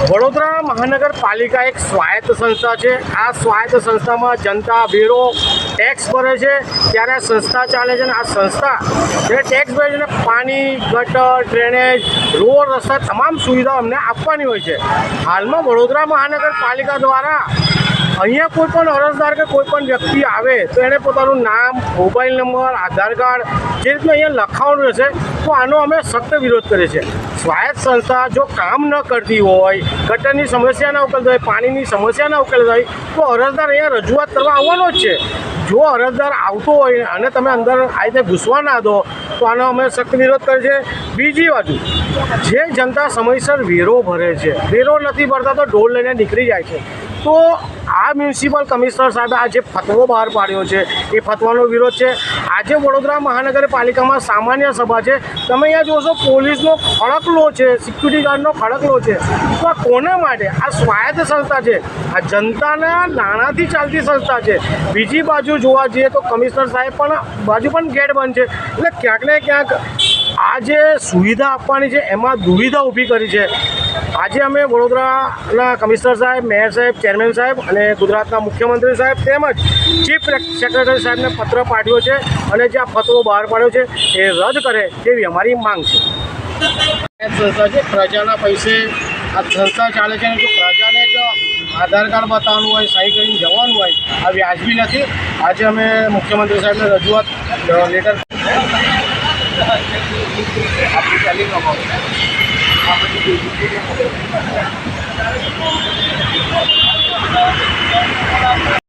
વડોદરા મહાનગરપાલિકા એક સ્વાયત્ત સંસ્થા છે। આ સ્વાયત્ત સંસ્થામાં જનતા વેરો ટેક્સ ભરે છે, ત્યારે આ સંસ્થા ચાલે છે। અને આ સંસ્થા જે ટેક્સ ભરે છે પાણી, ગટર, ડ્રેનેજ, રોડ, રસ્તા તમામ સુવિધાઓ અમને આપવાની હોય છે। હાલમાં વડોદરા મહાનગરપાલિકા દ્વારા અહીંયા કોઈ પણ અરજદાર કે કોઈ પણ વ્યક્તિ આવે તો એને પોતાનું નામ, મોબાઈલ નંબર, આધાર કાર્ડ જે રીતનું અહીંયા લખાવવાનું રહેશે, તો આનો અમે સખ્ત વિરોધ કરીએ છીએ। સ્વાયત્ત સંસ્થા જો કામ ન કરતી હોય, ગટરની સમસ્યા ન ઉકેલતી હોય, પાણીની સમસ્યા ન ઉકેલતી હોય, તો અરજદાર અહીંયા રજૂઆત કરવા આવવાનો જ છે। જો અરજદાર આવતો હોય અને તમે અંદર આ રીતે ઘૂસવા ના દો તો આનો અમે સખ્ત વિરોધ કરીએ છીએ। બીજી બાજુ જે જનતા સમયસર વેરો ભરે છે, વેરો નથી ભરતા તો ઢોલ લઈને નીકળી જાય છે, તો આ મ્યુનિસિપલ કમિશનર સાહેબે આ જે ફતવો બહાર પાડ્યો છે એ ફતવાનો વિરોધ છે। આજે વડોદરા મહાનગરપાલિકામાં સામાન્ય સભા છે, તમે અહીંયા જોશો પોલીસનો ખડકલો છે, સિક્યુરિટી ગાર્ડનો ખડકલો છે, તો આ કોના માટે? આ સ્વાયત્ત સંસ્થા છે, આ જનતાના નાણાંથી ચાલતી સંસ્થા છે। બીજી બાજુ જોવા જઈએ તો કમિશનર સાહેબ પણ બાજુ પણ ગેટ બંધ છે, એટલે ક્યાંક ને ક્યાંક આ જે સુવિધા આપવાની છે એમાં દુવિધા ઊભી કરી છે। આજે અમે વડોદરાના કમિશનર સાહેબ, મેયર સાહેબ, ચેરમેન સાહેબ અને ગુજરાતના મુખ્યમંત્રી સાહેબ તેમજ ચીફ સેક્રેટરી સાહેબને પત્ર પાઠવ્યો છે અને જે આ ફતવો બહાર પાડ્યો છે એ રદ કરે તેવી અમારી માંગ છે। સંસ્થા છે, પ્રજાના પૈસે આ સંસ્થા ચાલે છે, જો પ્રજાને જો આધાર કાર્ડ બતાવવાનું હોય, સહી કરીને જવાનું હોય, આ વ્યાજબી નથી। આજે અમે મુખ્યમંત્રી સાહેબને રજૂઆત લેટર આપણી ચાલી